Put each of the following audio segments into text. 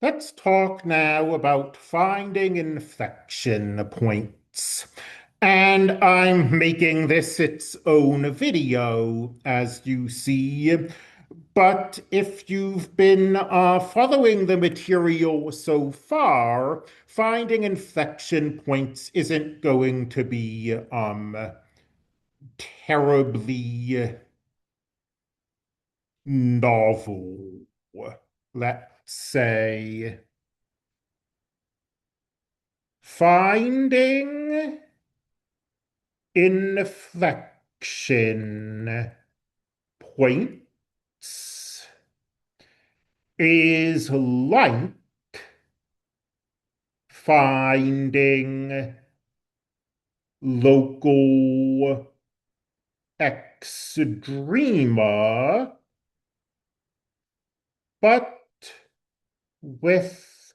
Let's talk now about finding inflection points. And I'm making this its own video, as you see. But if you've been following the material so far, finding inflection points isn't going to be terribly novel, let's say. Finding inflection points is like finding local extrema, but with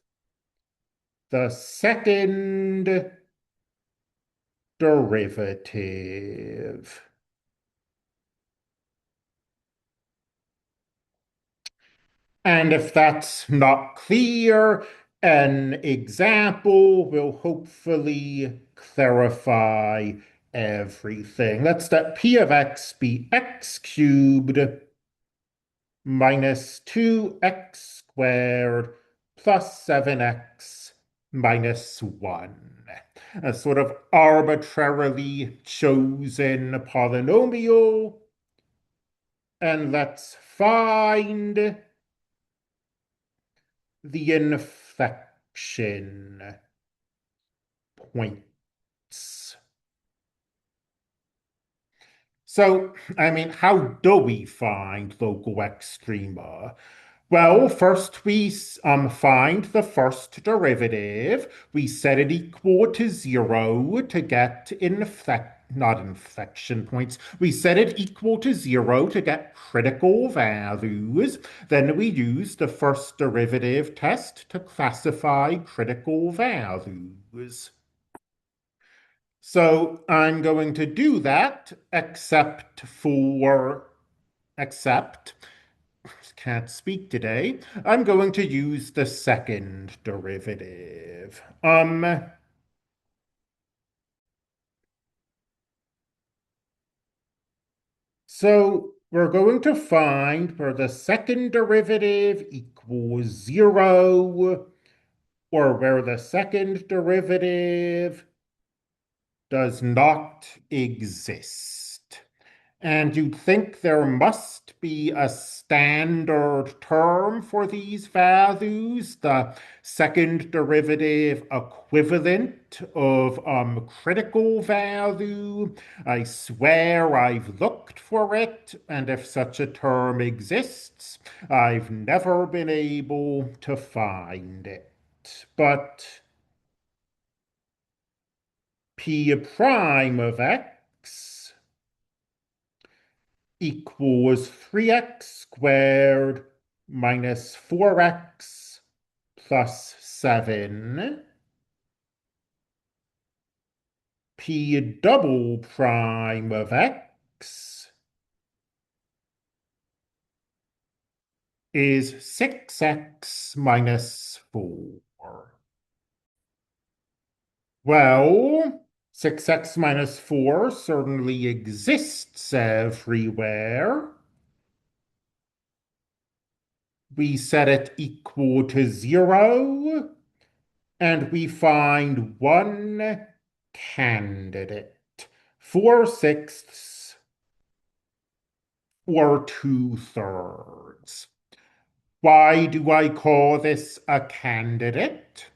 the second derivative. And if that's not clear, an example will hopefully clarify everything. Let's let p of x be x cubed minus 2x squared plus 7x minus 1. A sort of arbitrarily chosen polynomial. And let's find the inflection points. So, how do we find local extrema? Well, first we find the first derivative. We set it equal to 0 to get not inflection points. We set it equal to 0 to get critical values. Then we use the first derivative test to classify critical values. So I'm going to do that, except can't speak today. I'm going to use the second derivative. So we're going to find where the second derivative equals 0, or where the second derivative does not exist. And you'd think there must be a standard term for these values, the second derivative equivalent of critical value. I swear I've looked for it, and if such a term exists, I've never been able to find it. But p prime of x equals 3x squared minus 4x plus 7. P double prime of x is 6x minus 4. Well, 6x minus 4 certainly exists everywhere. We set it equal to 0, and we find one candidate, 4/6 or 2/3. Why do I call this a candidate?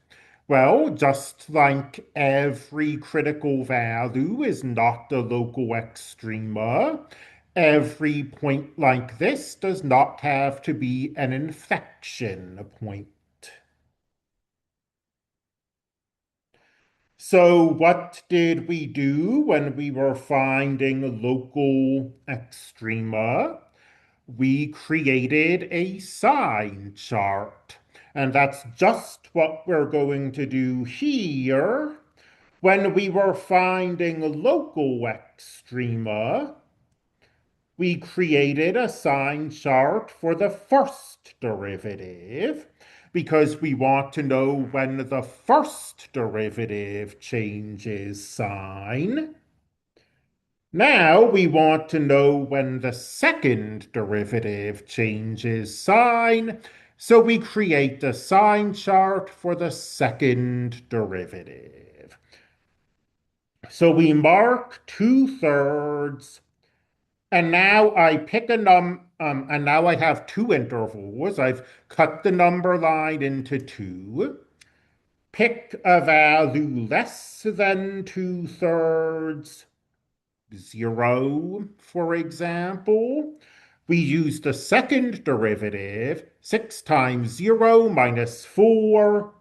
Well, just like every critical value is not a local extrema, every point like this does not have to be an inflection point. So what did we do when we were finding local extrema? We created a sign chart. And that's just what we're going to do here. When we were finding local extrema, We created a sign chart for the first derivative because we want to know when the first derivative changes sign. Now we want to know when the second derivative changes sign, so we create a sign chart for the second derivative. So we mark 2/3, and now I pick a and now I have two intervals. I've cut the number line into two. Pick a value less than 2/3, 0, for example. We use the second derivative. 6 times 0 minus 4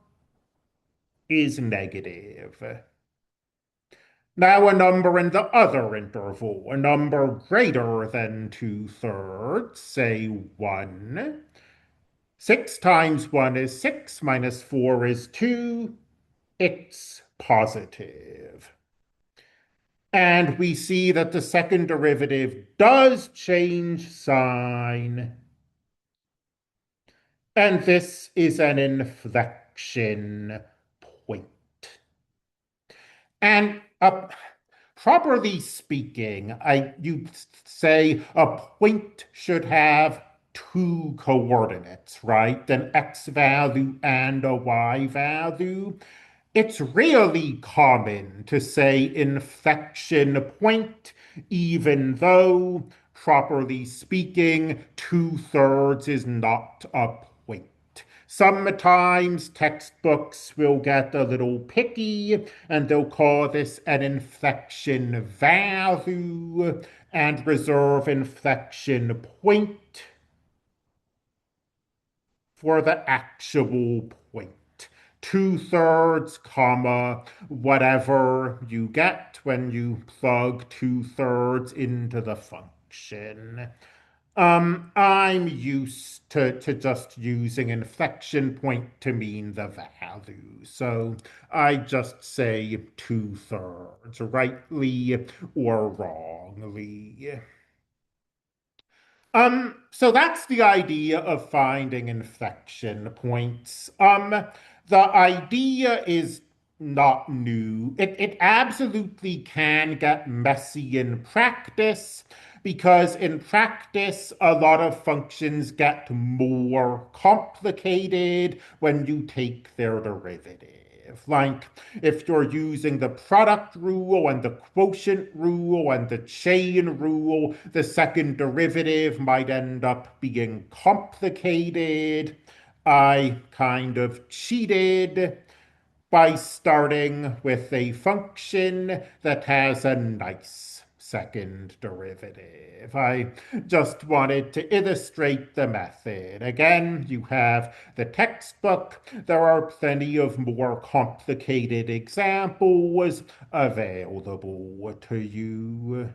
is negative. Now a number in the other interval, a number greater than 2/3, say 1. 6 times 1 is 6, minus 4 is 2. It's positive. And we see that the second derivative does change sign. And this is an inflection point. And properly speaking, you'd say a point should have two coordinates, right? An x value and a y value. It's really common to say inflection point, even though, properly speaking, 2/3 is not a point. Sometimes textbooks will get a little picky and they'll call this an inflection value and reserve inflection point for the actual point. 2/3, comma, whatever you get when you plug 2/3 into the function. I'm used to just using inflection point to mean the value. So I just say 2/3, rightly or wrongly. So that's the idea of finding inflection points. The idea is not new. It absolutely can get messy in practice because in practice, a lot of functions get more complicated when you take their derivative. Like if you're using the product rule and the quotient rule and the chain rule, the second derivative might end up being complicated. I kind of cheated by starting with a function that has a nice second derivative. I just wanted to illustrate the method. Again, you have the textbook. There are plenty of more complicated examples available to you.